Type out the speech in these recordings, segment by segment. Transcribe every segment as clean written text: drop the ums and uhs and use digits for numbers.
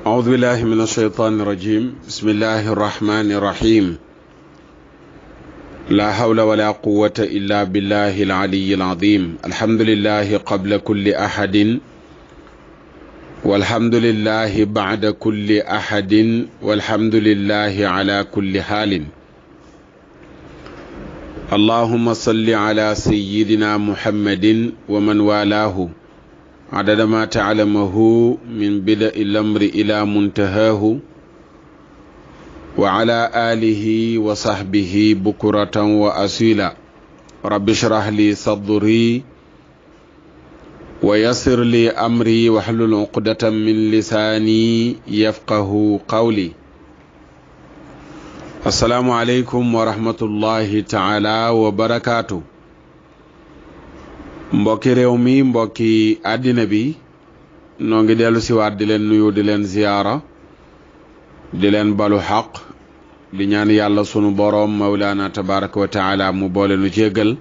أعوذ بالله من الشيطان الرجيم بسم الله الرحمن الرحيم لا حول ولا قوة إلا بالله العلي العظيم الحمد لله قبل كل أحد والحمد لله بعد كل أحد والحمد لله على كل حال اللهم صل على سيدنا محمد ومن والاه عدد ما تعلمه من بدء الأمر إلى منتهاه وعلى آله وصحبه بكرة وأصيلا رب اشرح لي صدري ويسر لي أمري واحلل عقدة من لساني يفقه قولي السلام عليكم ورحمة الله تعالى وبركاته mbokki réew mi mbokki àddina bi noo ngi dellu siwaat di leen nuyu di leen ziyaara di leen balu xaq di ñaan yàlla sunu boroom mawlaana tabaraka wa taala mu boole nu jéggal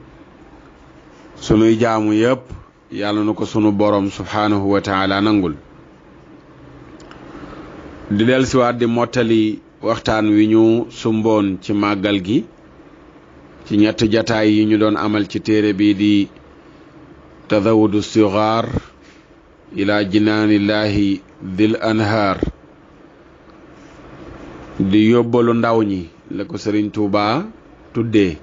sunuy jaamu yépp yàlla nu ko sunu boroom subhaanahu wa taala nangul di dellu siwaat di mottali waxtaan wi ñu sumboon ci màggal gi ci ñett jataay yi ñu doon amal ci téere bi di tazawudu sigaar ila jinaanillahi dil anhaar di yóbbalu ndaw ñi la ko Sëriñ Tuubaa tuddee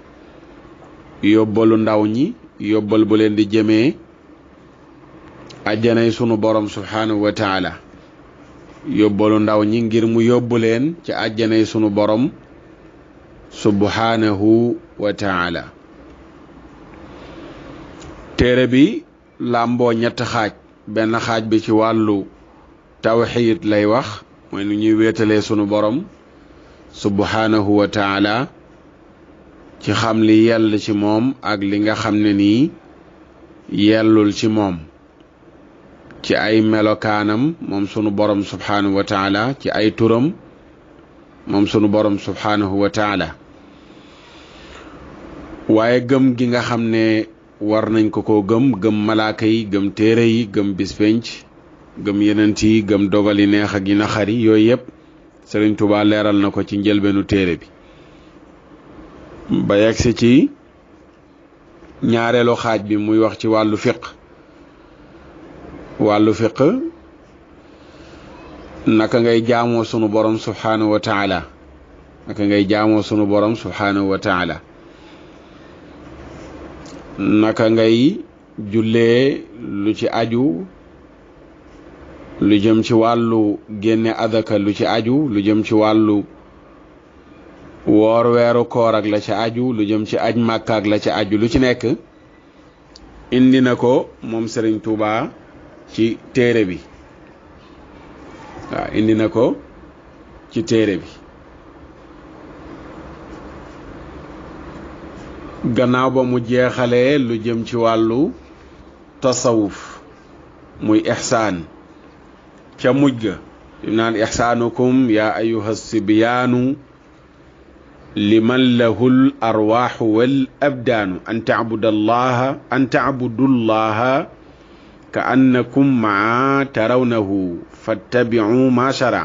yóbbalu ndaw ñi yóbbal bu leen di jëmee àjjanay sunu borom subhaanahu wa taala yóbbalu ndaw ñi ngir mu yóbbu leen ci àjjanay sunu borom subhaanahu wa taala téere bi làmboo ñett xaaj benn xaaj bi ci wàllu tawxiid lay wax mooy nu ñuy wéetalee sunu borom subhanahu wa taala ci xam li yell ci moom ak li nga xam ne nii yellul ci moom ci ay melokaanam moom sunu borom subhanahu wa taala ci ay turam moom sunu borom subhanahu wa taala waaye gëm gi nga xam ne war nañ ko gëm malaaka yi gëm téere yi gëm bispenc gëm yenent yi gëm dogal yi neex ak yi naqari yooyu yëpp Sëriñ Tuubaa leeral na ko ci njëlbeenu téere bi ba yegsi ci ñaareelu xaaj bi muy wax ci wàllu fiq naka ngay jaamoo sunu borom subhanahu wa taala naka ngay jullee lu ci aju lu jëm ci wàllu génne adaka lu ci aju lu jëm ci wàllu woor weeru koor ak la ci aju lu jëm ci aj Màkka ak la ci aju lu ci nekk indi na ko moom Sëriñ Tuubaa ci téere bi indi na ko ci téere bi gannaaw ba mu jeexalee lu jëm ci wàllu tasawuf muy ixsaan ca mujj ga dim naan ixsaanukum yaa ayuha sibyaanu liman lahul arwaaxu wal abdaanu an tacbudullaha ka annakum maa tarawnahu fattabicu ma shara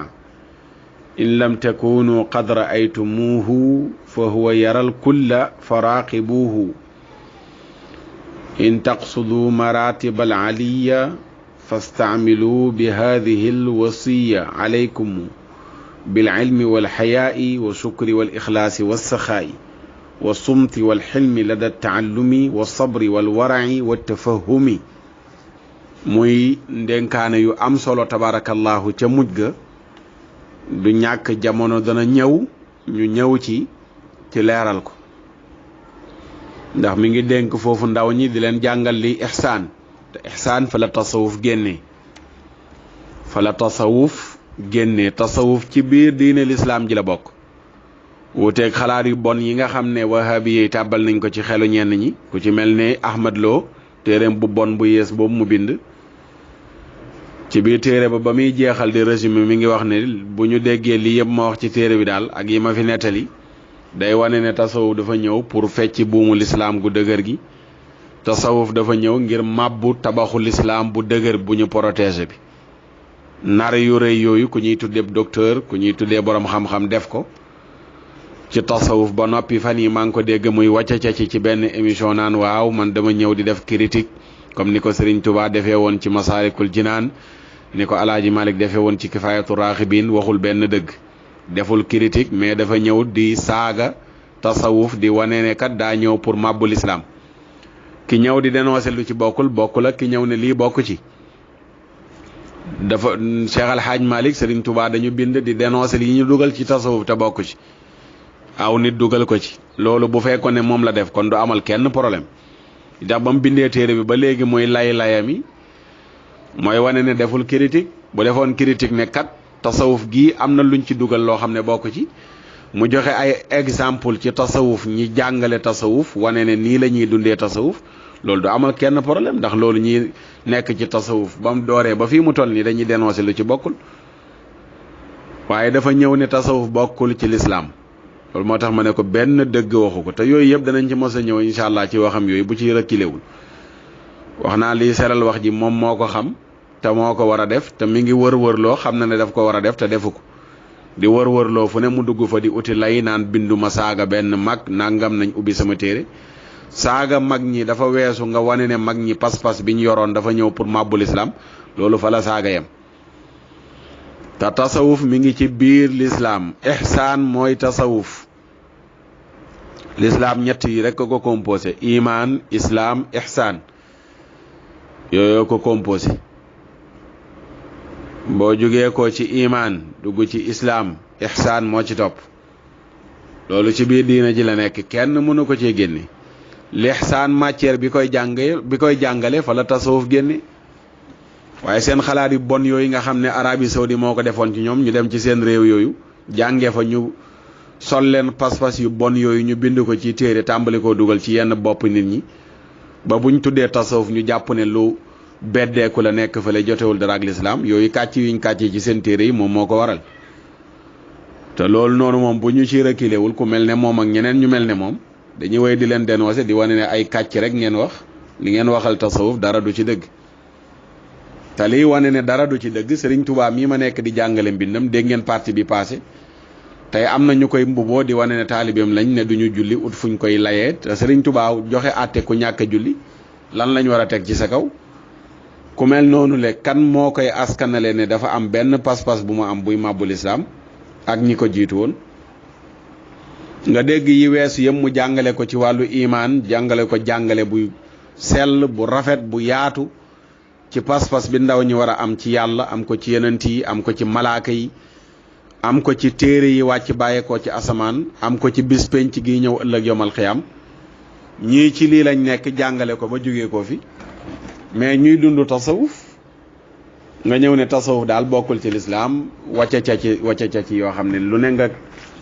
in lam takunu qad ra'aytumuhu fa huwa yaral kulla faraaqibuhu in taqsudu maratib al aliya fastacmilu bi hadihi al wasiya alaykum bil ilmi wal xayaa'i wa shukri wal ixlaasi was saxaa'i wa sumti wal xilmi lada taallumi wa sabri wal waraci wa tafahumi muy ndénkaane yu am solo tabarakallahu ca mujj ga du ñàkk jamono dana ñëw ñu ñëw ci leeral ko ndax mi ngi dénk foofu ndaw ñi di leen jàngal li ixsaan te ixsaan fa la tasawuf génnee tasawuf ci biir diine lislaam ji la bokk wuuteeg xalaat yu bon yi nga xam ne wahabi yi tàbbal nañ ko ci xelu ñenn ñi ku ci mel ne Ahmad Lo téereem bu bon bu yees boobu mu bind ci biir téere ba muy jeexal di résumé mi ngi wax ne bu ñu déggee lii yëpp ma wax ci téere bi daal ak yi ma fi nettali day wane ne tasawuf dafa ñëw pour fecc buumu lislaam gu dëgër gi tasawuf dafa ñëw ngir màbbu tabaxu lislaam bu dëgër bu ñu protégé bi nar yu rëy yooyu ku ñuy tuddee docteur ku ñuy tuddee borom xam-xam def ko ci tasawuf ba noppi fan yi maa ngi ko dégg muy wàcca ci benn émission naan waaw man dama ñëw di def critique comme ni ko Serigne Touba defee woon ci Masaalikul Jinaan ni ko Alaaji Malik defee woon ci Kifaayatu Raaxibiin waxul benn dëgg deful critique mais dafa ñëw di saaga tasawuf di wane ne kat daa ñëw pour màbbul islam ki ñëw di dénoncer lu ci bokkul ak ki ñëw ne lii bokk ci dafa Cheikh Al Hadj Malik Serigne Touba dañu bind di dénoncer li ñu dugal ci tasawuf te bokk ci aw nit dugal ko ci loolu bu fekkoon ne moom la def kon du amal kenn problème ndax ba mu bindee téere bi ba léegi muy layami mooy wane ne deful critique bu defoon critique ne kat tasawuf gii am na luñ ci dugal loo xam ne bokk ci mu joxe ay exemple ci tasawuf ñi jàngale tasawuf wane ne nii la ñuy dundee tasawuf loolu du amal kenn problème ndax loolu ñi nekk ci tasawuf ba mu dooree ba fii mu toll nii dañuy dénoncer lu ci bokkul waaye dafa ñëw ne tasawuf bokkul ci lislaam loolu moo tax ma ne ko benn dëgg waxu ko te yooyu yëpp danañ ci mos a ñëw incha allah ci waxam yooyu bu ci rëkkilewul wax naa lii seral wax ji moom moo ko xam te moo ko war a def te mi ngi wër-wërloo xam na ne daf ko war a def te defu ko di wër-wërloo fu ne mu dugg fa di uti lay naan binduma saaga benn mag nangam nañ ubbi sama téere saaga mag ñi dafa weesu nga wane ne mag ñi pas-pas bi ñu yoroon dafa ñëw pour màbbul islam loolu fa la saaga yam te tasawuf mi ngi ci biir lislaam ihsaan mooy tasawuf lislaam ñett yi rek ko composé iman islaam ihsaan yooyu ko composé boo jógee ko ci iman dugg ci islaam ihsaan moo ci topp loolu ci biir diina ji la nekk kenn mënu ko ci génne l'ihsaan matière bi koy jàngale fa la tasawuf génne waaye seen xalaat yu bon yooyu nga xam ne Arabie Saoudi moo ko defoon ci ñoom ñu dem ci seen réew yooyu jàngee fa ñu sol leen pas-pas yu bon yooyu ñu bind ko ci téere tàmbali koo dugal ci yenn bopp nit ñi ba buñ tuddee tasawuf ñu jàpp ne lu beddeeku la nekk fa la jotewul dara ak lislaam yooyu kàcc yuñ kàcc ci seen téere yi moom moo ko waral te loolu noonu moom bu ñu ci reculewul ku mel ne moom ak ñeneen ñu mel ne moom dañuy woy di leen dénoncer di wane ne ay kàcc rek ngeen wax li ngeen waxal tasawuf dara du ci dëgg te lii wane ne dara du ci dëgg Serigne Touba mii ma nekk di jàngale mbindam dégg ngeen partie bi passé tey am na ñu koy mbuboo di wane ne taalibeem lañ ne duñu julli ut fuñ koy layee te Serigne Touba joxe àtte ku ñàkk a julli lan lañ war a teg ci sa kaw ku mel noonu le kan moo koy askanale ne dafa am benn pas-pas bu mu am buy màbbul islaam ak ñi ko jiitu woon nga dégg yi weesu yëpp mu jàngale ko ci wàllu imaan jàngale ko jàngale bu sell bu rafet bu yaatu ci pas-pas bi ndaw ñi war a am ci yàlla am ko ci yenent yi am ko ci malaaka yi am ko ci téere yi wàcc bàyyeekoo ci asamaan am ko ci bis penc gi ñëw ëllëg yomal xiyam ñii ci lii lañ nekk jàngale ko ba jógee ko fi mais ñuy dund tasawuf nga ñëw ne tasawuf daal bokkul ci lislaam wàcce ca ci yoo xam ne lu ne nga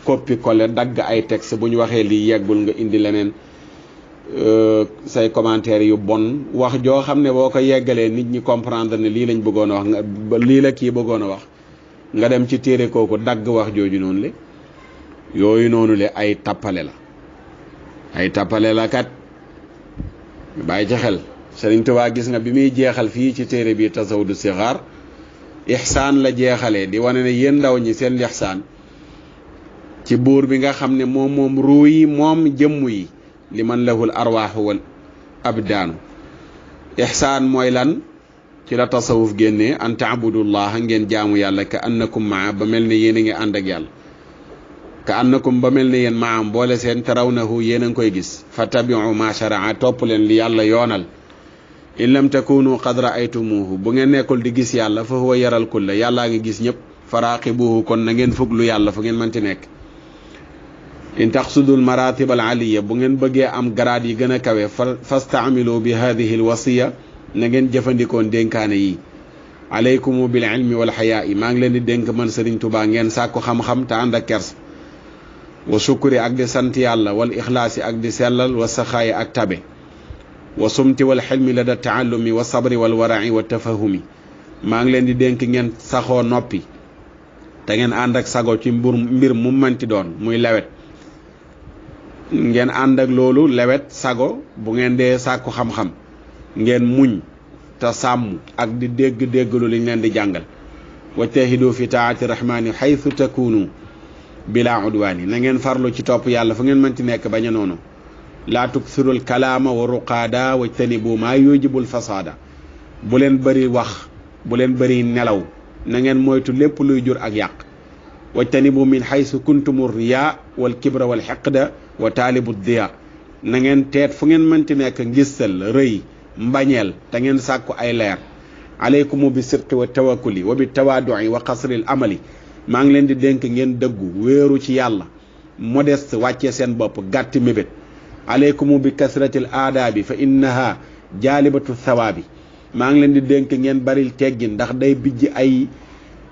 coppi collé dagg ay texte bu ñu waxee lii yeggul nga indi leneen say commentaire yu bon wax joo xam ne boo ko yeggalee nit ñi comprendre ne lii lañ bëggoon a wax nga lii la kii bëggoon a wax nga dem ci téere kooku dagg wax jooju noonu le yooyu noonu le ay tappale la kat bàyyi ci xel Sëriñ Tuubaa gis nga bi muy jeexal fii ci téere bi Tazawudu Sixaar ihsaan la jeexalee di wane ne yéen ndaw ñi seen ihsaan ci buur bi nga xam ne moom ruu yi moom jëmm yi li man lahul arwaaxu wal abdaanu ihsaan mooy lan ci la tasawuf génnee an taabudullaha ngeen jaamu yàlla ka annakum maa ba mel ne yéen a ngi ànd ak yàlla ka annakum ba mel ne yéen maam boole seen tarawnahu yéen a ngi koy gis fa tabiu ma sharaa topp leen li yàlla yoonal in lam takunu qad raaytumuhu bu ngeen nekkul di gis yàlla fa huwa yaral kulla yàllaa ngi gis ñëpp faraaqibuhu kon na ngeen fuglu yàlla fu ngeen mënti nekk in taqsudul maratib al aliya bu ngeen bëggee am garaat yi gën a kawe fastaamilu bi hadihi al wasiya na ngeen jëfandikoo dénkaane yi alaykumu bil ilmi wal xayaa yi maa ngi leen di dénk man Sëriñ Tuubaa ngeen sàkku xam-xam te ànd ak kers wa sukuri ak di sant yàlla wal ixlaasi ak di sellal wa saxaayi ak tabe wa sumti wal xilmi la da taallumi wa sabri wal warai wa tafahumi maa ngi leen di dénk ngeen saxoo noppi te ngeen ànd ak sago ci mbir mu manti doon muy lewet ngeen ànd ak loolu lewet sago bu ngeen dee sàkku xam-xam ngeen muñ te sàmm ak di dégg-dégglu liñ leen di jàngal wajtahidu fi taati rahmani xaytu takunu bila udwaani na ngeen farlu ci topp yàlla fu ngeen mënti nekk bañ a noonu laa tuksirul kalaama wa ruqaada wajtanibu maa yujibul fasaada bu leen bëri wax bu leen bëri nelaw na ngeen moytu lépp luy jur ak yàq wajtanibu min xaysu kuntumu riya wal kibra wal xeqda wa taalibu diya na ngeen teet fu ngeen mënti nekk ngistal rëy mbañeel te ngeen sàkku ay leer aleykumu bi sidqi wa tawakkuli wa bi tawaadui wa qasril amali maa ngi leen di dénk ngeen dëggu wéeru ci yàlla modeste wàccee seen bopp gàtti mébét aleykumu bi kasratil aadaabi fa innaha jaalibatu thawaabi maa ngi leen di dénk ngeen baril teggin ndax day bijj ay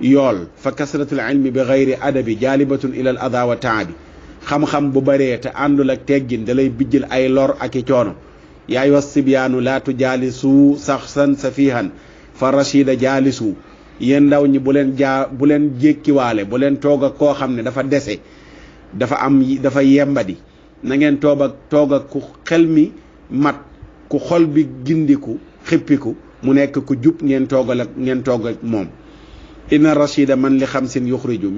yool fa kasratul ilmi bi gayri adabi jaalibatun ilal adaa wa taabi xam-xam bu baree te àndul ak teggin da lay bijjil ay lor ak i coono yaay was sibyaanu laa tujaalisu saxsan safihan fa rachida jaalisu yéen ndaw ñi bu leen jékkiwaale bu leen toog ak koo xam ne dafa dese dafa yembadi na ngeen toog ak ku xel mi mat ku xol bi gindiku xippiku mu nekk ku jub ngeen toog ak moom inna rachida man li xamsin yuxriju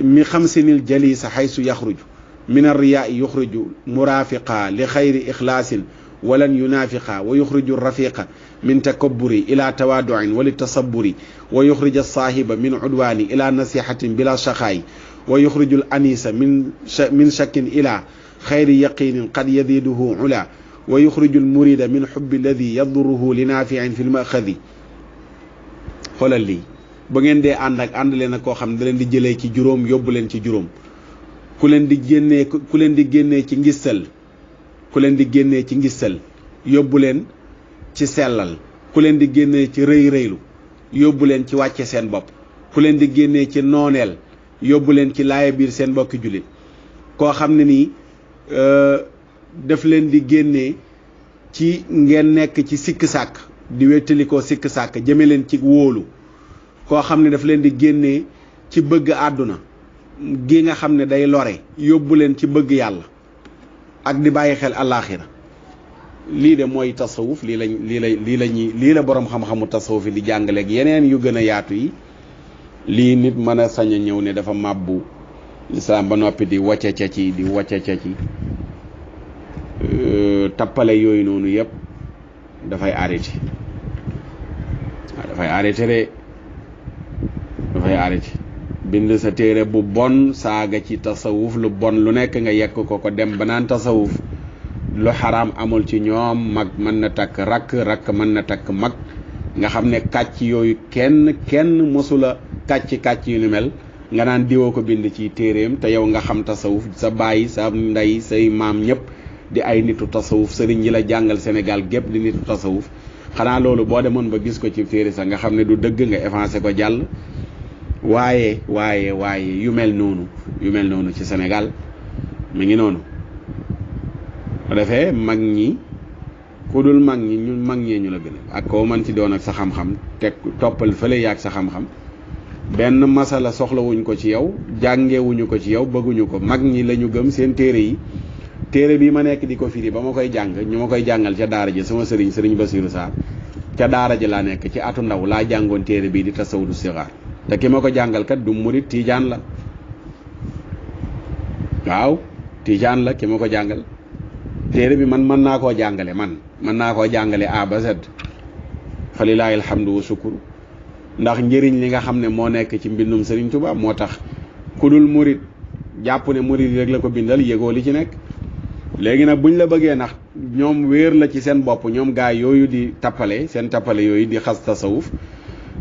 mi xamsinil jalisa xaysu yaxruju min arriyaai yuxriju murafiqa li xayri ixlaasin walan yunaafiqa wa yuxriju rafiqa min takabburi ila tawaaduin wa li tasabburi wa yuxriju saahiba min udwaani ila nasihatin bila shaqaayi wa yuxriju al anisa min shakkin ila xayri yaqinin qad yadiduhu ula wa yuxriju al murida min xubbi alladi yaduruhu li naafiin fi lmaxadi xoolal lii ba ngeen dee ànd leen ak koo xam ne da leen di jëlee ci juróom yóbbu leen ci juróom ku leen di génnee ci ngistal yóbbu leen ci sellal ku leen di génnee ci rëy rëylu yóbbu leen ci wàcce seen bopp ku leen di génnee ci nooneel yóbbu leen ci laaya biir seen mbokki jullit koo xam ne nii daf leen di génnee ci ngeen nekk ci sikk sàkk di wettalikoo sikk sàkk jëme leen ci wóolu koo xam ne daf leen di génnee ci bëgg àdduna gi nga xam ne day lore yóbbu leen ci bëgg yàlla ak di bàyyi xel àllaaxira lii de mooy tasawuf lii la boroom xam-xamu tasawuf yi di jàngaleeg yeneen yu gën a yaatu yi lii nit mën a sañ a ñëw ne dafa màbbu lislaam ba noppi di wacca ca ci tappale yooyu noonu yëpp dafay arrêté dafay arrêté bind sa téere bu bon saaga ci tasawuf lu bon lu nekk nga yekk ko dem ba naan tasawuf lu xaraam amul ci ñoom mag mën na takk rakk mën na takk mag nga xam ne kàcc yooyu kenn mosula kàcc yu ni mel nga naan diwoo ko bind ci téereem te yow nga xam tasawuf sa baay sa ndey say maam ñëpp di ay nitu tasawuf sëriñ yi la jàngal Sénégal gépp di nitu tasawuf xanaa loolu boo demoon ba gis ko ci téere sax nga xam ne du dëgg nga effacé ko jàll waaye yu mel noonu ci Sénégal mi ngi noonu bu defee mag ñi ku dul mag ñi ñun mag ñee ñu la gën ak koo mën ci doon ak sa xam-xam teg toppal fële yaag sa xam-xam benn masala soxlawuñ ko ci yow jàngewuñu ko ci yow bëgguñu ko mag ñi lañu gëm seen téere bi ma nekk di ko firi ba ma koy jàng ñu ma koy jàngal ca daara ji sama sëriñ Basiru Sarr ca daara ji laa nekk ci atu ndaw laa jàngoon téere bii di tasawudu sixaar te ki ma ko jàngal kat du murit tiijaan la waaw tiijaan la ki ma ko jàngal téere bi man mën naa koo jàngale mën naa koo jàngale A ba Z fa lillaahi alhamdu wa sukuru ndax njëriñ li nga xam ne moo nekk ci mbindum Sëriñ Tuubaa moo tax ku dul murit jàpp ne murit yi rek la ko bindal yëgoo li ci nekk léegi nag buñ la bëggee nax ñoom wéer la ci seen bopp ñoom gaay yooyu di tappale seen tappale yooyu di xas tasawuf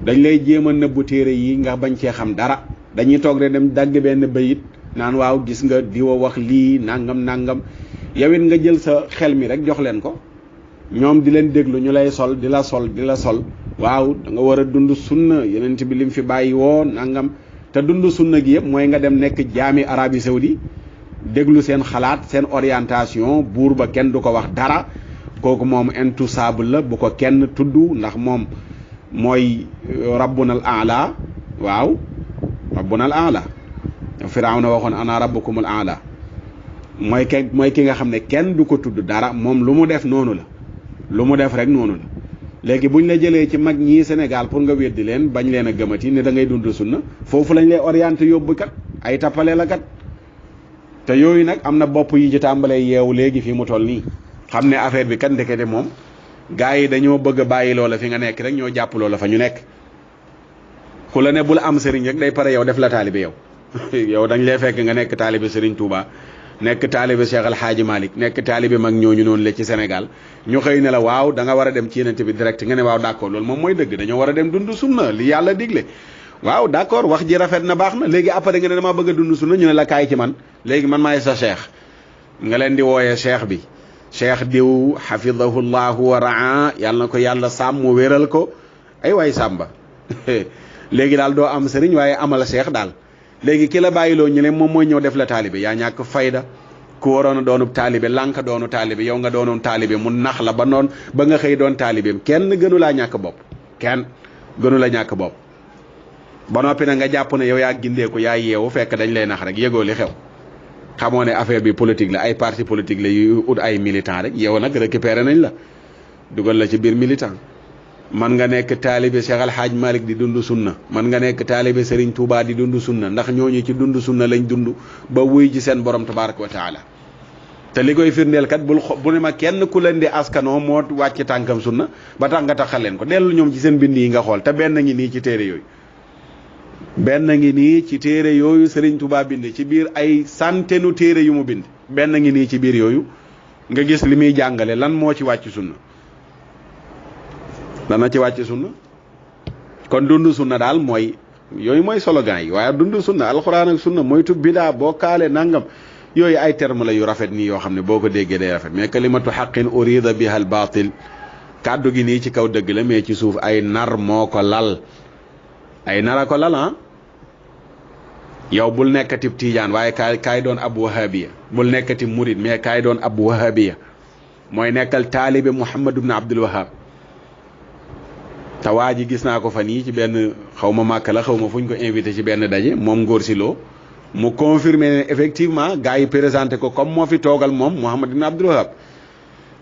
dañ lay jéem a nëbbu téere yi nga bañ cee xam dara dañuy toog rek dem dagg benn bayit naan waaw gis nga diwa wax lii nangam yow it nga jël sa xel mi rek jox leen ko ñoom di leen déglu ñu lay sol di la sol waaw da nga war a dund sunna yeneen bi lim fi bàyyi woo nangam te dund sunna gi yëpp mooy nga dem nekk jaami Arabie Saoudi déglu seen xalaat seen orientation buur ba kenn du ko wax dara kooku moom intouchable la bu ko kenn tudd ndax moom mooy rabbunal aala waaw rabbunal aala Firawna waxoon ana rabbukumul aala mooy ki nga xam ne kenn du ko tudd dara moom lu mu def noonu la lu mu def rek noonu la léegi buñ la jëlee ci mag ñii Sénégal pour nga weddi leen bañ leen a gëmati ne da ngay dund sunna foofu lañ lay orienté yóbbu kat ay tappale la kat te yooyu nag am na bopp yi ci tàmbalee yeewu léegi fii mu toll nii xam ne affaire bi kat ndekete moom gars yi dañoo bëgg a bàyyi loola fi nga nekk rek ñoo jàpp loola fa ñu nekk ku la ne bul am sëriñ rek day pare yow def la taalibe yow yow dañ lay fekk nga nekk taalibe Sëriñ Touba nekk taalibe Cheikh Al Hadji Malick nekk taalibe mag ñooñu noonu la ci Sénégal ñu xëy ne la waaw da nga war a dem ci yenente bi direct nga ne waaw d'accord loolu moom mooy dëgg dañoo war a dem dund sunna li yàlla digle waaw d'accord wax ji rafet na baax na léegi après nga ne damaa bëgg a dund sunna ñu ne la kaay ci man léegi man maay sa cheikh nga leen di wooyee cheikh bi cheikh diw xafidahu llahu wa raa yàlla na ko yàlla sàmm mu wéral ko ay waay sàmba léegi daal doo am sëriñ waaye amal cheikh daal léegi ki la bàyyiloo ñu ne moom mooy ñëw def la taalibe yaa ñàkk fayda ku waroon a doonub taalibe lànk doonu taalibe yow nga doonoon taalibe mu nax la ba noon ba nga xëy doon taalibeem kenn gënu laa ñàkk bopp kenn gënu la ñàkk bopp ba noppi na nga jàpp ne yow yaa gindeeku yaa yeewu fekk dañ lay nax rek yëgoo li xew xamoo ne affaire bi politique la ay parti politique la yu ut ay militant rek yow nag récupéré nañ la dugal la ci biir militant man nga nekk taalibe Cheikh Al Hadj Malick di dund sunna man nga nekk taalibe Serigne Touba di dund sunna ndax ñooñu ci dund sunna lañ dund ba wuy ci seen borom tabaraka wa taala te li koy firndeel kat bu ne ma kenn ku leen di askanoo moo wàcc tànkam sunna ba tax nga taxal leen ko dellu ñoom ci seen bind yi nga xool te benn ngi nii ci téere yooyu benn ngi nii ci téere yooyu Serigne Touba bind ci biir ay centaine téere yu mu bind benn ngi nii ci biir yooyu nga gis li muy jàngale lan moo ci wàcc sunna dana ci wàcc sunna kon dund sunna daal mooy yooyu mooy slogan yi waaye dund sunna alxuraan ak sunna moytu bidaa boo kaale nangam yooyu ay terme la yu rafet nii yoo xam ne boo ko déggee day rafet mais kalimatu xaqin urida biha al batil kàddu gi nii ci kaw dëgg la mais ci suuf ay nar moo ko lal ay nara ko lal ah yow bul nekkati tiijaan waaye kaay doon ab wahabiya bul nekkati murid mais kaay doon ab wahabiya mooy nekkal taalibe Muhammad ibn Abdul Wahab te waa ji gis naa ko fan yii ci benn xaw ma màkk la xaw ma fu ñu ko invité ci benn daje moom Ngor Silo mu confirmé ne effectivement gars yi présenté ko comme moo fi toogal moom Mouhamad ibn Abdul Wahab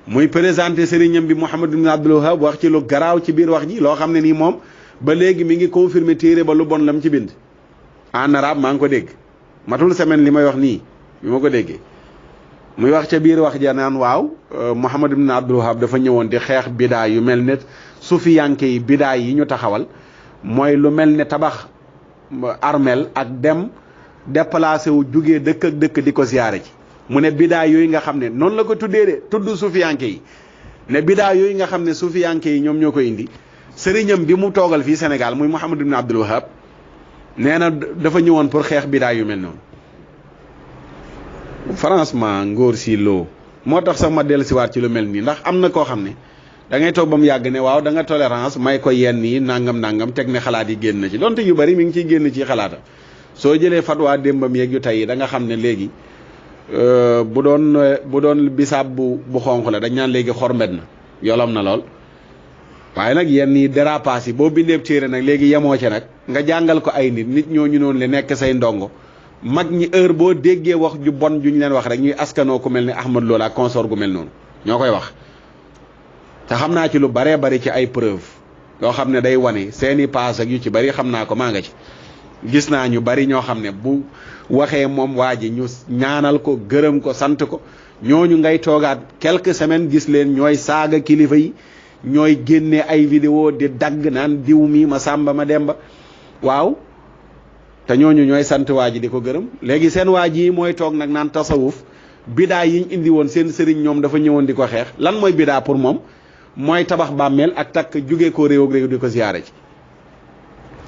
muy présenté sëriñam bi Mouhamad ibn Abdul Wahab wax ci lu garaaw ci biir wax ji loo xam ne nii moom ba léegi mi ngi confirmé téere ba lu bon lam ci bind en arabe maa ngi ko dégg matul semaine li may wax nii bi ma ko déggee muy wax ca biir wax ja naan waaw Mouhamad ibn Abdul Wahab dafa ñëwoon di xeex bidaa yu mel ne sufiyanke yi bidaa yi ñu taxawal mooy lu mel ne tabax armel ak dem déplacé wu jugee dëkk ak dëkk di ko ziyaare ci mu ne bidaa yooyu nga xam ne noonu la ko tuddee de tudd sufiyanke yi ne bidaa yooyu nga xam ne sufiyanke yi ñoom ñoo ko indi sëriñam bi mu toogal fii Sénégal muy Mouhamad ibn Abdul Wahab nee na dafa ñëwoon pour xeex bidaa yu mel noonu franchement Ngor Silo moo tax sax ma dellusiwaat ci lu mel nii ndax am na koo xam ne da ngay toog ba mu yàgg ne waaw da nga tolérance may ko yenn yi nangam teg ne xalaat yi génn na ci donte yu bari mi ngi ciy génn ci xalaata soo jëlee fatwa démbam yeeg yu tey yi da nga xam ne léegi bu doon bisaab bu xonq la dañ naan léegi xormbet na yolom na lool waaye nag yenn yi dérapage yi boo bindeeb téere nag léegi yemoo ci nag nga jàngal ko ay nit ñooñu noonu le nekk say ndongo mag ñi heure boo déggee wax ju bon juñ leen wax rek ñuy askanoo ku mel ne Ahmad Loola ak consort gu mel noonu ñoo koy wax te xam naa ci lu baree bari ci ay preuve yoo xam ne day wane seeni paas ak yu ci bari xam naa ko maa nga ci gis naa ñu bari ñoo xam ne bu waxee moom waa ji ñu ñaanal ko gërëm ko sant ko ñooñu ngay toogaat quelques semaines gis leen ñooy saaga kilifa yi ñooy génne ay vidéo di dagg naan diw mi ma sàmba ma demba waaw te ñooñu ñooy sant waa ji di ko gërëm léegi seen waa ji mooy toog nag naan tasawuf bidaa yiñ indi woon seen sëriñ ñoom dafa ñëwoon di ko xeex lan mooy bidaa pour moom mooy tabax bàmmeel ak takk jugee ko réew ak réew di ko ziyaare ji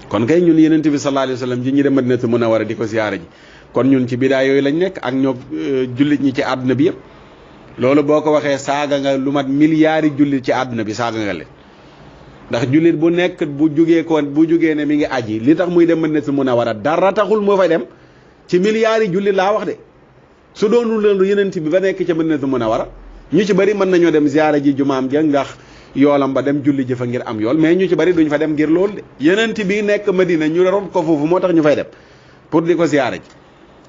kon kay ñun yenente bi sallallahu alayhi wa sallam ji ñi dem Madinatu Munawwara di ko ziyaare ji kon ñun ci bidaa yooyu lañ nekk ak ñoo jullit ñi ci àdduna bi yëpp loolu boo ko waxee saaga nga lu mat milliards jullit ci àdduna bi saaga nga leen ndax jullit bu nekk bu jugee ne mi ngi aji li tax muy dem Madinatu Munawwara dara taxul moo fay dem ci milliards jullit laa wax de su doonul leen lu yenente bi ba nekk ca Madinatu Munawwara ñu ci bari mën nañoo dem ziyaara ji jumaam ja ndax yoolam ba dem julli ji fa ngir am yool mais ñu ci bari duñ fa dem ngir loolu de yenent bi nekk Madina ñu rob ko foofu moo tax ñu fay dem pour di ko ziyaara ji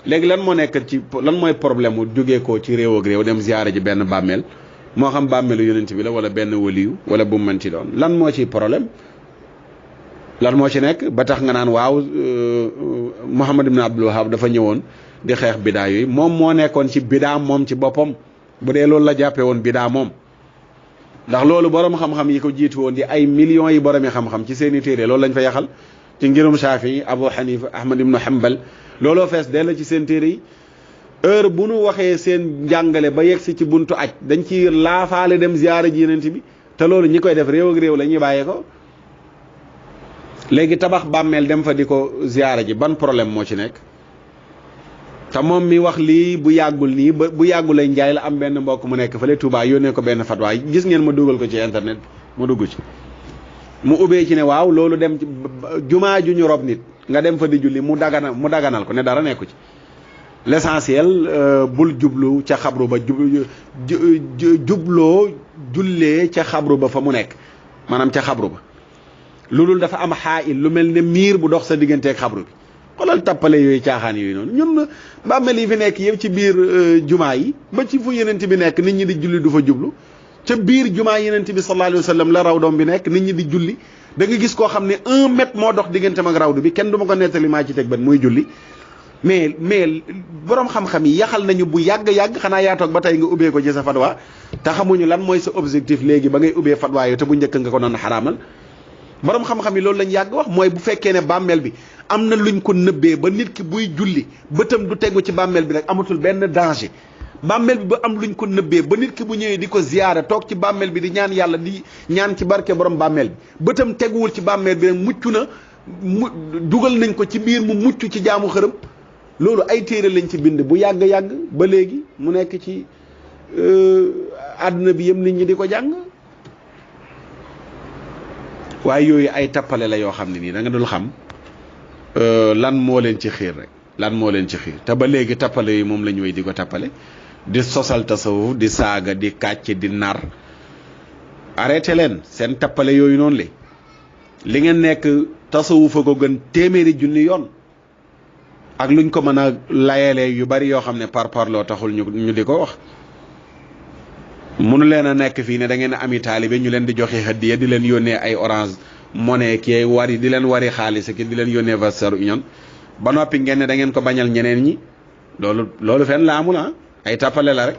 léegi lan moo nekk ci lan mooy problème mu jógee ko ci réew ak réew dem ziyaara ji benn bàmmeel moo xam bàmmeelu yonent bi la wala benn waliyu wala bu mu mën ci doon lan moo ci problème lan moo ci nekk ba tax nga naan waaw Muhammad ibn Abdul Wahhab dafa ñëwoon di xeex bidaa yooyu moom moo nekkoon ci bidaa moom ci boppam bu dee loolu la jàppee woon bidaa moom ndax loolu borom xam-xam yi ko jiitu woon di ay millions yi borom yi xam-xam ci seeni téere loolu lañ fa yaxal ci ngirum Shaafi Abu Hanifa Ahmad ibn Hanbal looloo fees dell ci seen téere yi heure bu nu waxee seen njàngale ba yegsi ci buntu aj dañ ci laafaale dem ziyaara ji yenent bi te loolu ñi koy def réew ak réew la ñuy bàyyee ko léegi tabax bàmmeel dem fa di ko ziyaara ji ban problème moo ci nekk te moom mi wax lii bu yàggul nii ba bu yàggul lay njaay la am benn mbokk mu nekk fële Touba yónnee ko benn fatwa gis ngeen ma dugal ko ci internet mu dugg ci mu ubbee ci ne waaw loolu dem ci jumaa ju ñu rob nit nga dem fa di julli mu daganal ko ne dara nekku ci l'essentiel bul jublu ca xabru ba jubloo jullee ca xabru ba fa mu nekk maanaam ca xabru ba loolu dafa am xaayil lu mel ne miir bu dox sa digganteeg xabru bi xoolal tappale yooyu caaxaan yooyu noonu ñun bàmmeel yi fi nekk yëpp ci biir jumaa yi ba ci fu yenent bi nekk nit ñi di julli du fa jublu ca biir jumaa yenent bi sallallahu alayhi wa sallam la rawdoom bi nekk nit ñi di julli da nga gis koo xam ne 1 mètre moo dox digganteem ak rawdu bi kenn du ma ko nettali maa ci teg ban muy julli mais borom xam-xam yi yaxal nañu bu yàgg xanaa yaa toog ba tey nga ubbee ko ci sa fatwa te xamuñu lan mooy sa objectif léegi ba ngay ubbee fatwa yooyu te bu njëkk nga ko doon xaraamal borom xam-xam yi loolu lañ yàgg wax mooy bu fekkee ne bàmmeel bi am na luñ ko nëbbee ba nit ki buy julli bëtam du tegu ci bàmmeel bi rek amatul benn danger bàmmeel bi ba am luñ ko nëbbee ba nit ki bu ñëwee di ko ziyaara toog ci bàmmeel bi di ñaan yàlla di ñaan ci barke borom bàmmeel bi bëtam teguwul ci bàmmeel bi rek mucc na dugal nañ ko ci biir mu mucc ci jaamu xërëm loolu ay téere lañ ci bind bu yàgg ba léegi mu nekk ci àdduna bi yëpp nit ñi di ko jàng waaye yooyu ay tappale la yoo xam ne nii da nga dul xam lan moo leen ci xiir rek lan moo leen ci xiir te ba léegi tappale yi moom la ñu wéy di ko tappale di sosal tasawuf di saaga di kàcc di nar arrêté leen seen tappale yooyu noonu li ngeen nekk tasawufa ko gën téeméeri junni yoon ak luñ ko mën a layalee yu bari yoo xam ne parloo taxul ñu di ko wax munu leen a nekk fii ne da ngeen a ami taalibe ñu leen di joxe hadiya di leen yónnee ay Orange Money ki wari di leen wari xaalis ki di leen yónnee Western Union ba noppi ngeen ne da ngeen ko bañal ñeneen ñi loolu fenn la amul ay tappale la rek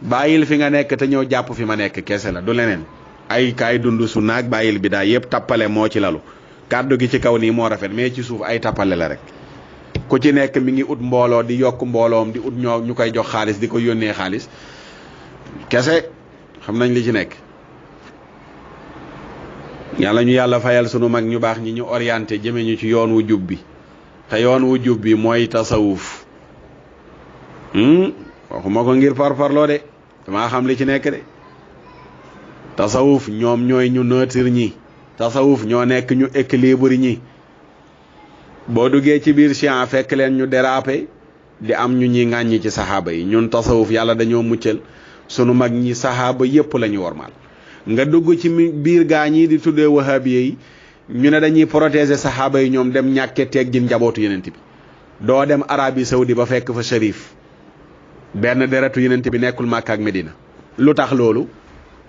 bàyyil fi nga nekk te ñëw jàpp fi ma nekk kese la du leneen ay kaay dund su naag bàyyil bi daal yëpp tappale moo ci lalu kàddu gi ci kaw nii moo rafet mais ci suuf ay tappale la rek ku ci nekk mi ngi ut mbooloo di yokk mbooloom di ut ñoo ñu koy jox xaalis di ko yónnee xaalis kese xam nañ li ci nekk yàlla ñu yàlla fayal sunu mag ñu baax ñi ñu orienté jëme ñu ci yoon wu jub bi te yoon wu jub bi mooy tasawuf waxuma ko ngir parloo de damaa xam li ci nekk de tasawuf ñoom ñooy ñu neutre ñi tasawuf ñoo nekk ñu équilibre ñi boo duggee ci biir chian fekk leen ñu dérapé di am ñu ñi ŋàññi ci saxaaba yi ñun tasawuf yàlla dañoo muccal sunu mag ñi saxaaba yépp la ñu wormaal nga dugg ci biir gaa ñi di tuddee wahabiye yi ñu ne dañuy protéger saxaaba yi ñoom dem ñàkke teggin njabootu yenent bi doo dem Arabie Saoudi ba fekk fa Cherif benn deretu yenent bi nekkul Makka ak Medina lu tax loolu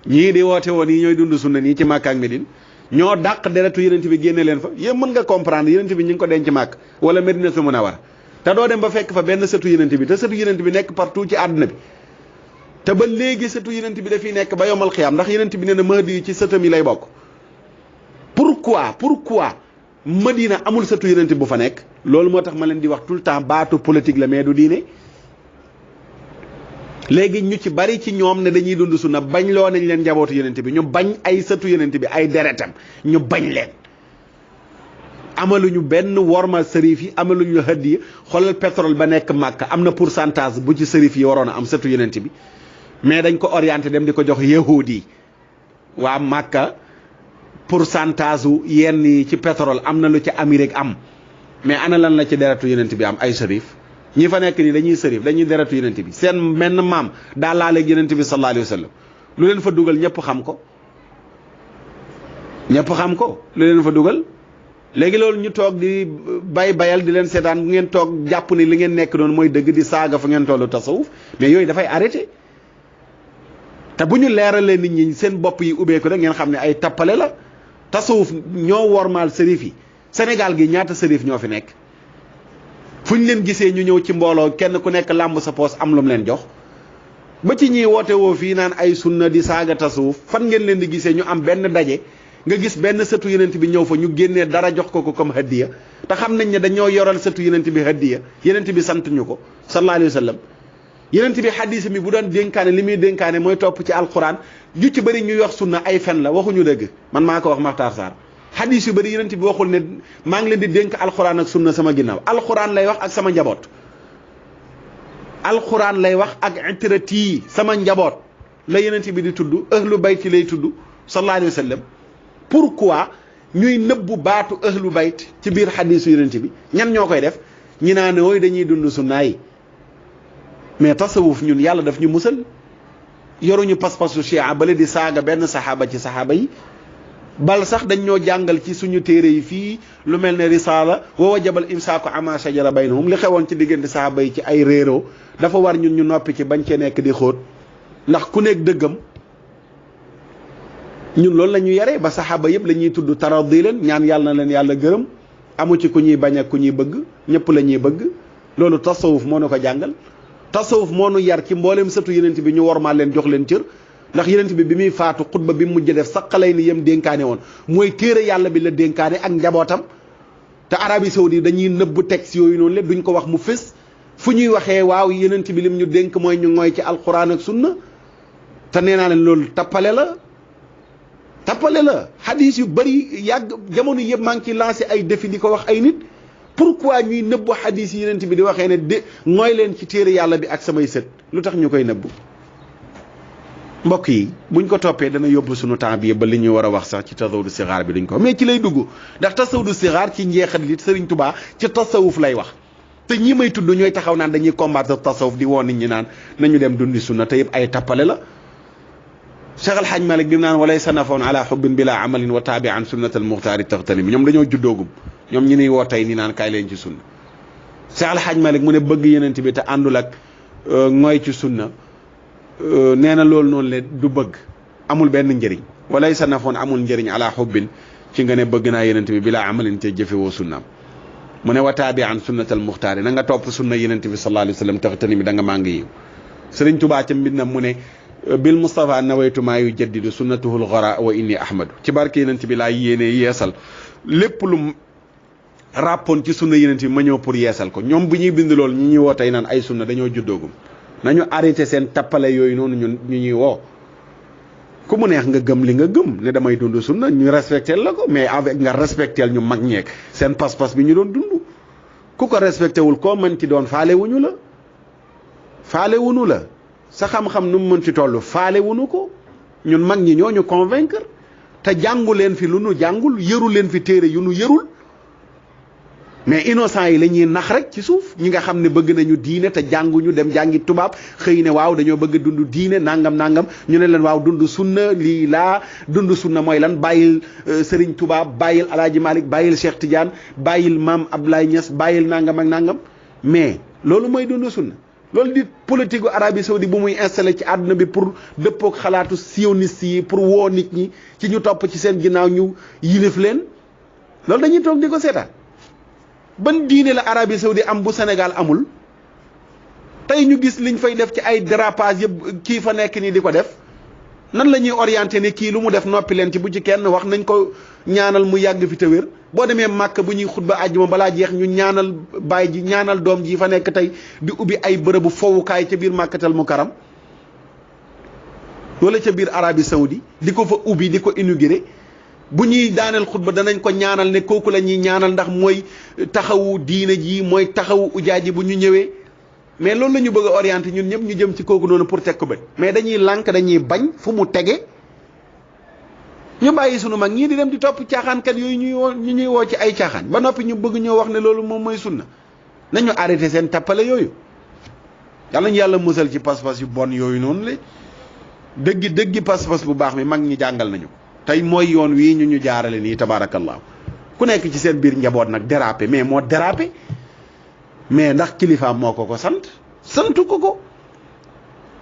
ñii di woote woon yi ñooy dund sunna nii ci Makka ak Medina ñoo dàq deretu yenent bi génne leen fa yéen mën nga comprendre yenent bi ñu ngi ko denc Makka wala Medinatul Munawwara te doo dem ba fekk fa benn sëtu yenent bi te sëtu yenent bi nekk partout ci àdduna bi te ba léegi sëtu yenent bi dafiy nekk ba yomal xiyaam ndax yenent bi nee na Mahdi yi ci sëtam yi lay bokk pourquoi Madina amul sëtu yenent bu fa nekk loolu moo tax ma leen di wax tout le temps baatu politique la mais du diine léegi ñu ci bari ci ñoom ne dañuy dund sunna bañ loo nañ leen njabootu yenent bi ñu bañ ay sëtu yenent bi ay deretam ñu bañ leen amaluñu benn worma sërif yi amaluñu hadiya xoolal pétrole ba nekk Màkka am na pourcentage bu ci sërif yi waroon a am sëtu yenent bi mais dañ ko orienté dem di ko jox yahudi yi waa Màkka pourcentage u yenn yi ci pétrole am na lu ci Amérique am mais ana lan la ci deretu yenent bi am ay sërif ñi fa nekk nii dañuy sërif dañuy deretu yenent bi seen menn maam daa laaleeg yenent bi sallallahu alayhi wa sallam lu leen fa dugal ñëpp xam ko lu leen fa dugal léegi loolu ñu toog di bayal di leen seetaan bu ngeen toog jàpp ni li ngeen nekk noonu mooy dëgg di saaga fa ngeen tollu tasawuf mais yooyu dafay arrêté te bu ñu leeralee nit ñi seen bopp yi ubbeeku rek ngeen xam ne ay tappale la. tasawuf ñoo wormaal sërif yi Sénégal gi ñaata sërif ñoo fi nekk fu ñu leen gisee ñu ñëw ci mbooloo kenn ku nekk làmb sa poos am lu mu leen jox ba ci ñiy woote woo fii naan ay sunna di saaga tasawuf fan ngeen leen di gisee ñu am benn daje nga gis benn sëtu yenent bi ñëw fa ñu génnee dara jox ko comme hadiya te xam nañ ne dañoo yoral sëtu yenent bi hadiya yenent bi sant ñu ko sallallahu alayhi wa sallam yenent bi xadis mi bu doon dénkaane li muy dénkaane mooy topp ci alquran yu ci bëri ñuy wax sunna ay fen la waxuñu dëgg man maa ko wax Makhtar Sarr xadis yu bëri yenent bi waxul ne maa ngi leen di dénk alquran ak sunna sama ginnaaw alquran lay wax ak sama njaboot alquran lay wax ak itrati sama njaboot la yenent bi di tudd ahlu bayti lay tudd sallallahu alayhi wa sallam pourquoi ñuy nëbbu baatu ahlu bayt ci biir xadisu yenent bi ñan ñoo koy def ñi naan wooy dañuy dund sunna yi mais tasawuf ñun yàlla daf ñu musal yoruñu pas-pasu chia bale di saaga benn saxaaba ci saxaaba yi bal sax dañ ñoo jàngal ci suñu téere yi fii lu mel ne risaala wa wajabal imsaaku ama shajara baynahum li xewoon ci diggante saxaaba yi ci ay réeroo dafa war ñun ñu noppi ci bañ cee nekk di xóot ndax ku nekk dëggam ñun loolu la ñu yaree ba saxaaba yëpp la ñuy tudd taradi leen ñaan yàlla na leen yàlla gërëm amu ci ku ñuy bañ ak ku ñuy bëgg ñëpp la ñuy bëgg loolu tasawuf moo nu ko jàngal tasawuf moo nu yar ci mboolem sëtu yenent bi ñu wormaal leen jox leen cër ndax yenent bi muy faatu xutba bi mujj def saqalay ni yem dénkaane woon mooy téere yàlla bi la dénkaane ak njabootam te Arabie Saoudite dañuy nëbb texte yooyu noonu lépp duñ ko wax mu fés fu ñuy waxee waaw yenent bi lim ñu dénk mooy ñu ngooy ci alquran ak sunna te nee naa leen loolu tappale la xadis yu bëri yàgg jamono yëpp maa ngi ci lancé ay défi di ko wax ay nit pourquoi ñuy nëbbu xadis yi yenent bi di waxee ne de mooy leen ci téere yàlla bi ak samay sët lu tax ñu koy nëbbu mbokk yi buñ ko toppee dana yóbbu suñu temps bi ba li ñuy war a wax sax ci tasawudu sixaar bi duñ ko mais ci lay dugg ndax tasawudu sixaar ci njeexat li Sëriñ Tuubaa ci tasawuf lay wax te ñi may tudd ñooy taxaw naan dañuy combattre tasawuf di woon nit ñi naan nañu dem dundi sunna te yëpp ay tappale la Cheikh Al Hadj Malick bi mu naan walay sanafoon ala xubbin bila amalin wa taabi an sunnat al muxtaari taxtanim ñoom dañoo juddoogum ñoom ñi niy woo tey ni naan kaay leen ci sunna Cheikh Al Hadj Malick mu ne bëgg yenent bi te àndul ak ngooy ci sunna nee na loolu noonu le du bëgg amul benn njëriñ walay sanafoon amul njëriñ ala xubbin ci nga ne bëgg naa yenent bi bila amalin te jëfewoo sunnaam mu ne wa taabi an sunnat al muxtaari na nga topp sunna yenent bi sallallahu alayhi wa sallam taxtanim da nga maa ngi yiw Sëriñ Tuubaa ca mbindam mu ne bil Mustafa nawaytu maa yu jaddidu sunnatuhul xara wa inni ahmadu ci barke yenent bi laa yéene yeesal lépp lu ràppoon ci sunna yenent bi ma ñëw pour yeesal ko ñoom bu ñuy bind loolu ñi ñuy woo tey naan ay sunna dañoo juddoogum nañu arrêté seen tappale yooyu noonu ñu ñuy woo ku mu neex nga gëm li nga gëm ne damay dund sunna ñu respecté la ko mais avec nga respecté ñu mag ñeek seen pas-pas bi ñu doon dund ku ko respecté wul koo mën ci doon faale wuñu la sa xam-xam nu mu mën ci toll faale wuñu ko ñun mag ñi ñoo ñu convaincre te jàngu leen fi lu nu jàngul yëru leen fi téere yu nu yërul mais innocent yi la ñuy nax rek ci suuf ñi nga xam ne bëgg nañu diine te jànguñu dem jàngi tubaab xëy ne waaw dañoo bëgg dund diine nangam ñu ne leen waaw dund sunna lii laa dund sunna mooy lan bàyyil Serigne Touba bàyyil Alaaji Malick bàyyil Cheikh Tidiane bàyyil Maam Abdoulaye Niass bàyyil nangam ak nangam mais loolu mooy dund sunna loolu di politique gu Arabie Saoudite bu muy installé ci àdduna bi pour dëppook xalaatu sioniste yi pour woo nit ñi ci ñu topp ci seen ginnaaw ñu yilif leen loolu dañuy toog di ko seetaan ban diine la Arabie Saoudite am bu Sénégal amul tey ñu gis liñ fay def ci ay dérapage yëpp kii fa nekk nii di ko def nan la ñuy orienté ne kii lu mu def noppi leen ci bu ci kenn wax nañ ko ñaanal mu yàgg fi te wér boo demee màkk bu ñuy xutba àjjuma balaa jeex ñu ñaanal baay ji ñaanal doom ji fa nekk tey di ubbi ay bërëbu fowukaay ca biir màkkatal mu karam wala ca biir Arabie Saoudite di ko fa ubbi di ko inauguré bu ñuy daaneel xutba danañ ko ñaanal ne kooku la ñuy ñaanal ndax mooy taxawu diine ji mooy taxawu ujaaji bu ñu ñëwee mais loolu la ñu bëgg a orienté ñun ñëpp ñu jëm ci kooku noonu pour teg ko bët mais dañuy lànk dañuy bañ fu mu tege ñu bàyyi sunu mag ñii di dem di topp caaxaankat yooyu ñuy woo ci ay caaxaan ba noppi ñu bëgg ñoo wax ne loolu moom mooy sunna nañu arrêté seen tappale yooyu yàlla ñu yàlla musal ci pas-pas yu bon yooyu noonu la dëggi pas-pas bu baax mi mag ñi jàngal nañu tey mooy yoon wii ñu jaarale nii tabaarakallaahu ku nekk ci seen biir njaboot nag dérapé mais moo dérapé mais ndax kilifaam moo ko sant santu ko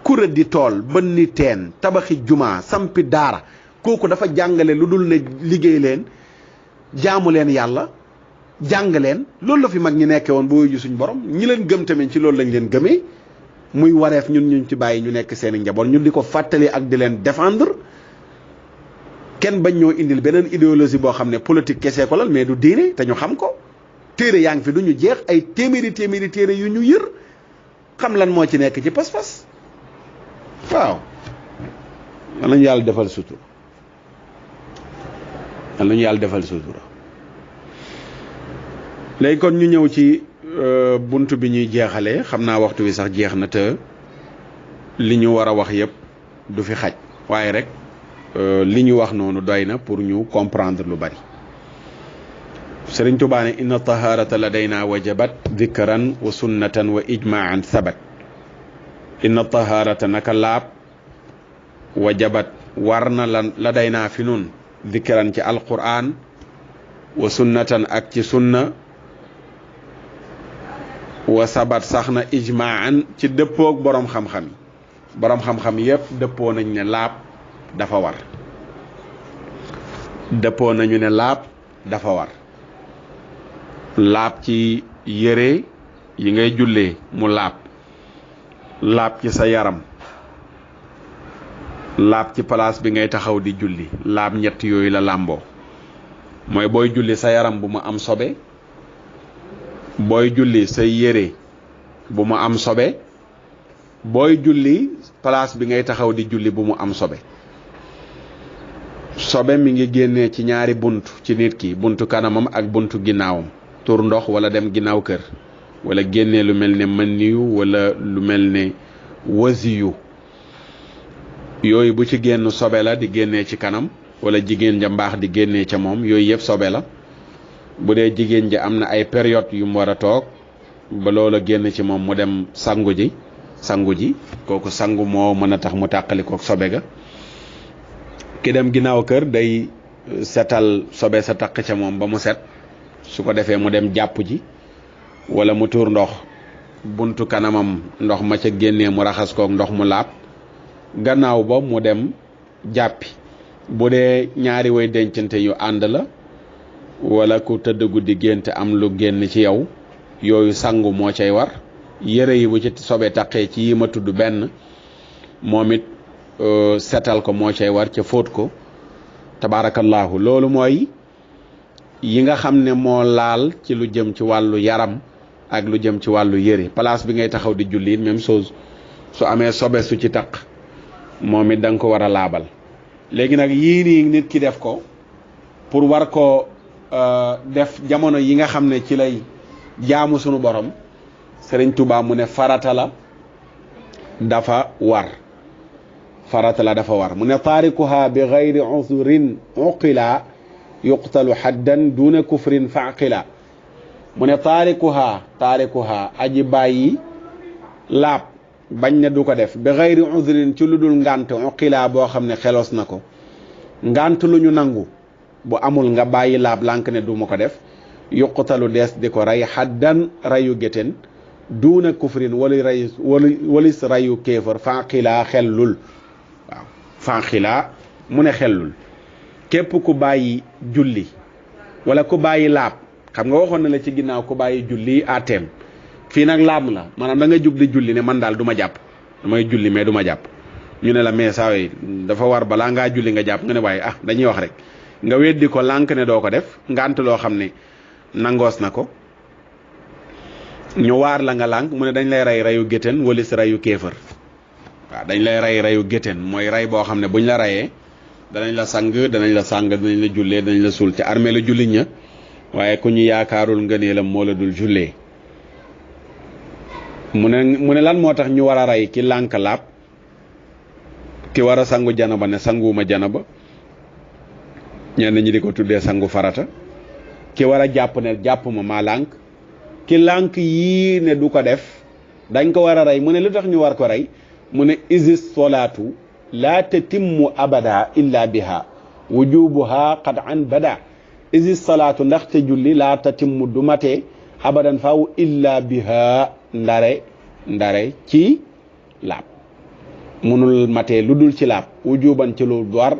kura di tool bënni teen tabaxi jumaa sampi daara kooku dafa jàngale lu dul ne liggéey leen jaamu leen yàlla jàng leen loolu la fi mag ñi nekkee woon ba wuyu suñ borom ñi leen gëm tamit ci loolu lañ leen gëmee muy wareef ñun ci bàyyi ñu nekk seen i njaboot ñun di ko fàttali ak di leen défendre kenn bañ ñoo indil beneen idéologie boo xam ne politique kese ko lal mais du diine te ñu xam ko téere yaa ngi fi du ñu jeex ay téeméeri téere yu ñu yër xam lan moo ci nekk ci pas-pas waaw yal nañu yàlla defal sutura yal nañu yàlla defal sutura léegi kon ñu ñëw ci bunt bi ñuy jeexalee xam naa waxtu wi sax jeex na te li ñu war a wax yëpp du fi xaj waaye rek li ñu wax noonu doy na pour ñu comprendre lu bari Sëriñ Tuubaa ne inna taharata ladayna wajabat dhikran wa sunnatan wa ijmaan sabat inna taharata naka laab wajabat war na ladayna fi nun dhikran ci alquran wa sunnatan ak ci sunna wa sabat sax na ijmaan ci dëppoog boroom xam-xam yi boroom xam-xam yépp dëppoo nañ ne laab dafa war dëppoo nañu ne laab dafa war laab ci yére yi ngay jullee mu laab ci sa yaram laab ci place bi ngay taxaw di julli laab ñett yooyu la làmboo mooy booy julli sa yaram bu mu am sobe booy julli say yére bu mu am sobe booy julli place bi ngay taxaw di julli bu mu am sobe sobe mi ngi génnee ci ñaari bunt ci nit ki buntu kanamam ak buntu ginnaawam tur ndox wala dem ginnaaw kër wala génnee lu mel ne maniyu wala lu mel ne wasiyu yooyu bu ci génn sobe la di génnee ci kanam wala jigéen ja mbaax di génnee ca moom yooyu yëpp sobe la bu dee jigéen ja am na ay période yu mu war a toog ba loola génn ci moom mu dem sangu ji kooku sangu moo mën a tax mu tàqali kook sobe ga ki dem ginnaaw kër day setal sobe sa taq ca moom ba mu set su ko defee mu dem jàpp ji wala mu tuur ndox buntu kanamam ndox ma ca génnee mu raxas kook ndox mu laab gannaaw ba mu dem jàppi bu dee ñaari way dencante yu ànd la wala ku tëdd guddi gént am lu génn ci yow yooyu sangu moo cay war yére yi bu ci sobe taqee ci yi ma tudd benn moom it setal ko moo cay war ca fóot ko tabaarakallaahu loolu mooy yi nga xam ne moo laal ci lu jëm ci wàllu yaram ak lu jëm ci wàllu yére place bi ngay taxaw di julli même chose su amee sobe su ci taq moom it da nga ko war a laabal léegi nag yii nii nit ki def ko pour war ko def jamono yi nga xam ne ci lay jaamu sunu borom Sëriñ Tuubaa mu ne farata la dafa war mu ne taarikuha bi gayri uzrin uqila yuqtalu haddan duna kufrin faqila mu ne taarikuha aji bàyyi laab bañ ne du ko def bi gayri uzrin ci lu dul ngànt uqila boo xam ne xelos na ko ngànt lu ñu nangu bu amul nga bàyyi laab lànk ne du ma ko def yuqtalu dees di ko rey haddan rayu géten duuna kufrin walis rayu kéefër fanqilaa xellul waaw fanqilaa mu ne xellul képp ku bàyyi julli wala ku bàyyi laab xam nga waxoon na la ci ginnaaw ku bàyyi julli ateem fii nag laab la maanaam da nga jug di julli ne man daal du ma jàpp damay julli mais du ma jàpp ñu ne la mais saa yi dafa war balaa ngaa julli nga jàpp nga ne waaye dañuy wax rek nga weddi ko lànk ne doo ko def ngant loo xam ne nangoos na ko ñu waar la nga lànk mu ne dañ lay rey reyu gétteen walis reyu kéefër waaw dañ lay rey reyu gétteen mooy rey boo xam ne buñ la reyee danañ la sang danañ la jullee danañ la suul ci armée la jullit ña waaye ku ñu yaakaarul ngëneelam moo la dul jullee mu ne lan moo tax ñu war a rey ki lànk laab ki war a sangu janaba ne sanguwuma janaba ñenn ñi di ko tuddee sangu farata ki war a jàpp ne jàpp ma maa lànk ki lànk yii ne du ko def dañ ko war a rey mu ne lu tax ñu war ko rey mu ne isis solaatu laa tatimmu abada illa biha wujubuha qad an bada isis salaatu ndaxte julli laa tatimmu du matee abadan faaw illa biha ndare ci laab munul matee lu dul ci laab wujuban ci lu war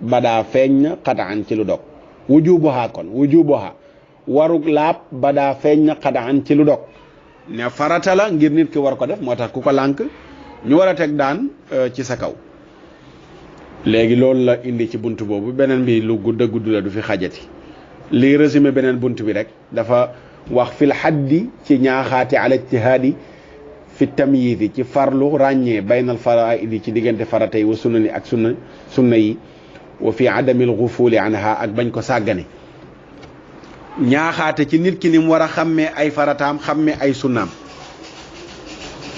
badaa feeñ na xadaan ci lu dog wujubuha kon wujubuha warug laab badaa feeñ na xadaan ci lu dog ne farata la ngir nit ki war ko def moo tax ku ko lànk ñu war a teg daan ci sa kaw. léegi loolu la indi ci bunt boobu beneen bi lu gudd la du fi xajati lii résumé beneen bunt bi rek dafa wax fil xaddi ci ñaaxaati ala ijtihaadi fi tamyiidi ci farlu ràññee baynal faraidi ci diggante farata yi wa sunna ni ak sunna yi wa fi adamil gufuuli anha ak bañ ko sàggane ñaaxaate ci nit ki ni mu war a xàmmee ay farataam xàmmee ay sunnaam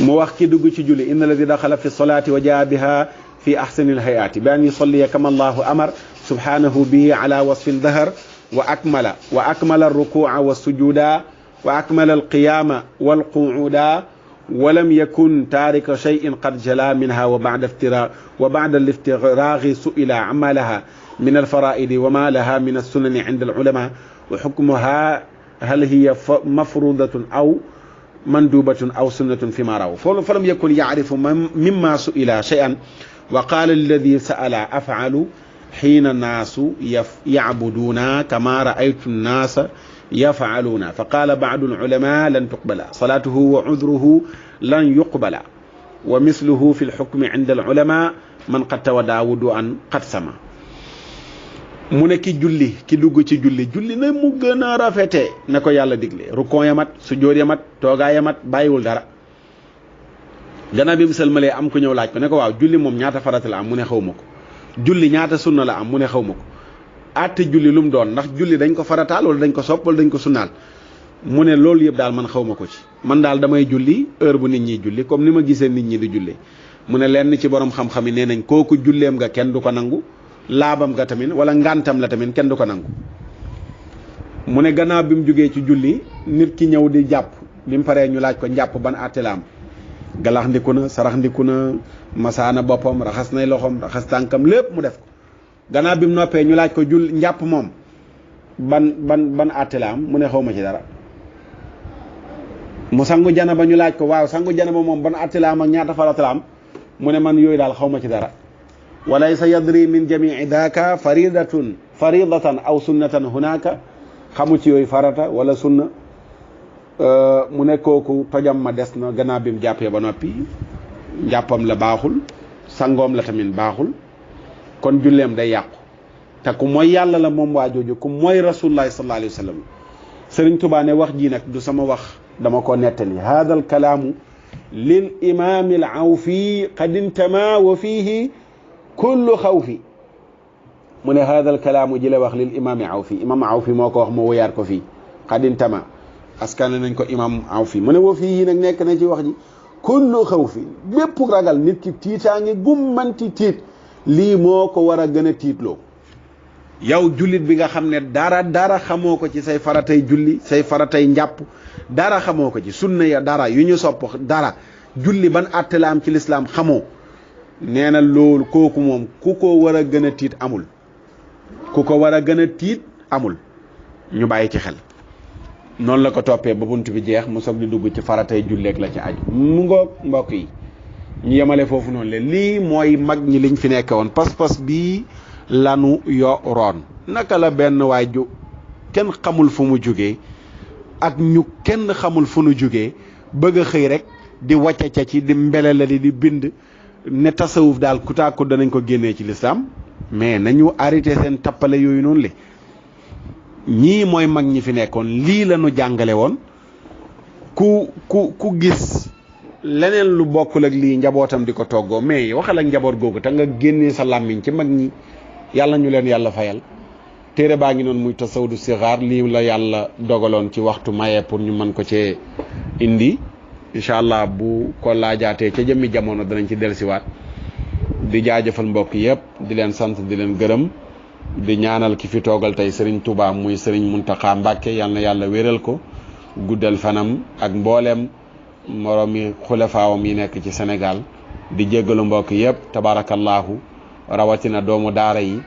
mu wax ki dugg ci julli inna alladi daxala fi solaati wa jaa biha fi ahsani alhayaati bi an yusalliya kama allahu amar subhanahu bihi ala wasfi aldahar wa akmala alrukuca walsujuda wa akmala alqiyama walquuda ولم يكن تارك شيء قد جلا منها وبعد الافتراغ سئل عما لها من الفرائض وما لها من السنن عند العلماء وحكمها هل هي مفروضة أو مندوبة أو سنة فيما رأوا فلم يكن يعرف مما سئل شيئا وقال الذي سأل أفعل حين الناس يعبدون كما رأيت الناس يفعلون فقال بعض العلماء لن تقبل صلاته وعذره لن يقبل ومثله في الحكم عند العلماء من قد تودى وضوءا قد سما mu ne ki julli ki dugg ci julli na mu gën a rafete na ko yàlla digle rukon ya mat sujjóot ya mat toogaa ya mat bàyyiwul dara gannaaw bi mu sëlmalee am ku ñëw laaj ko ne ko waaw julli moom ñaata farata la am mu ne xaw ma ko julli ñaata sunna la am mu ne xaw ma ko àtte julli lu mu doon ndax julli dañ ko farataal wala dañ ko sopp wala dañ ko sunnaal mu ne loolu yëpp daal man xaw ma ko ci man daal damay julli heure bu nit ñi julli comme ni ma gisee nit ñi di julli mu ne lenn ci borom xam-xam yi nee nañ kooku julleem nga kenn du ko nangu laabam nga tamit wala ngantam la tamit kenn du ko nangu mu ne gannaaw bi mu jógee ci julli nit ki ñëw di jàpp bi mu paree ñu laaj ko njàpp ban àtte la am galax ndiku na sarax ndiku na masaana boppam raxas nay loxom raxas tànkam lépp mu def ko gannaaw bi mu noppee ñu laaj ko njàpp moom ban àtte la am mu ne xaw ma ci dara mu sangu janaba ñu laaj ko waaw sangu janaba moom ban àtte la am ak ñaata farata la am mu ne man yooyu daal xaw ma ci dara walaysa yadri min jamii daaka faridatan aw sunnatan hunaka xamu ci yooyu farata wala sunna mu ne kooku tojam ma des na gannaaw bi mu jàppee ba noppi njàppam la baaxul sangoom la tamit baaxul kon julleem day yàqu te ku mooy yàlla la moom waa jooju ku mooy rasulullahi sallallahu alayhi wa sallam Sëriñ Tuubaa ne wax ji nag du sama wax dama ko nettali hada al kalaamu lil imami al awfi qad intama wa fihi kullu xawfi mu ne hada al kalaamu ji la wax lil imami awfi imam awfi moo ko wax moo woyaat ko fii qad intama askan nañ ko imam awfi mu ne wa fihi nag nekk na ci wax ji kullu xawfi bépp ragal nit ki tiitaange gummanti tiit lii moo ko war a gën a tiitloo yow jullit bi nga xam ne dara xamoo ko ci say faratay julli say faratay njàpp dara xamoo ko ci sunna ya dara yu ñu sopp dara julli ban àtte la am ci lislaam xamoo nee na loolu kooku moom ku ko war a gën a tiit amul ku ko war a gën a tiit amul ñu bàyyi ci xel noonu la ko toppee ba bunt bi jeex mu soog di dugg ci faratay julleeg la ci aju mu ngoog mbokk yi ñu yemale foofu noonu leen lii mooy mag ñi liñ fi nekke woon pas-pas bii lanu yoroon naka la benn waay ju kenn xamul fu mu jógee ak ñu kenn xamul fu nu jógee bëgg a xëy rek di wàcca ca ci di mbele la di bind ne tasawuf daal kutaaku danañ ko génnee ci lislaam mais nañu arrêté seen tappale yooyu noonu le ñii mooy mag ñi fi nekkoon lii la ñu jàngale woon ku gis leneen lu bokkul ak lii njabootam di ko toggoo mais waxal ak njaboot googu te nga génnee sa làmmiñ ci mag ñi yàlla ñu leen yàlla fayal téere baa ngi noonu muy tasawudu sixaar lii la yàlla dogaloon ci waxtu maye pour ñu mën ko cee indi incha allah bu ko laajaatee ca jëmmi jamono danañ ci dellusiwaat di jaajëfal mbokk yëpp di leen sant di leen gërëm di ñaanal ki fi toogal tey Serigne Touba muy Serigne Mountakha Mbacké yal na yàlla wéral ko guddal fanam ak mbooleem moroomi xulafaawam yi nekk ci Sénégal di jéggalu mbokk yëpp tabarakallahu rawatina doomu daara yi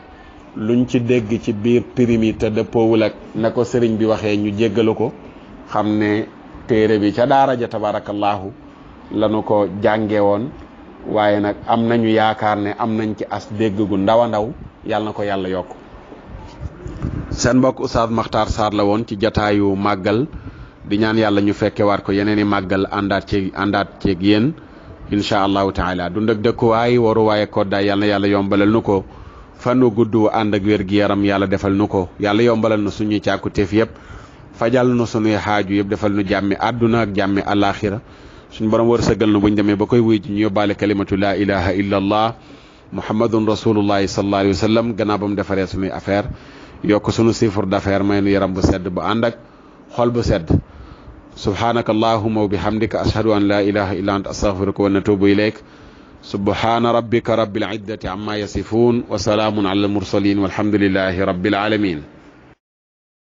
luñ ci dégg ci biir primi te dëppoowul ak na ko sëriñ bi waxee ñu jéggalu ko xam ne téere bi ca daara ja tabarakallahu lanu ko jànge woon waaye nag am nañu yaakaar ne am nañ ci as dégg gu ndaw a ndaw yàlla na ko yàlla yokk. seen mbokk Oustaz Makhtar Sarr la woon ci jataayu màggal di ñaan yàlla ñu fekkewaat ko yeneen i màggal àndaat ceeg yéen incha allahu taala dund ak dëkkuwaay waruwaay ak koddaay yàlla na yàlla yombalal nu ko fanu gudd ànd ak wér gi yaram yàlla defal nu ko yàlla yombalal nu suñuy càkkutéef yëpp fajal nu suñuy xaaju yëpp defal nu jàmmi àdduna ak jàmmi alaxira suñu borom wërsëgal nu buñ demee ba koy wuy ji ñu yóbbaale kalimatu laa ilaha illa allah muhammadun rasulullahi sallallahu alayhi wa sallam gannaaw ba mu defaree suñuy affaire yokk suñu chiffre d'affaires may nu yaram bu sedd bu ànd ak xol bu sedd subhanaka allahumma wa bihamdika ashhadu an la ilaha illa anta astaghfiruka wa natubu ilayk subhana rabbika rabbil izzati amma yasifun wa salaamun ala al mursalin walhamdulillahi rabbil alamin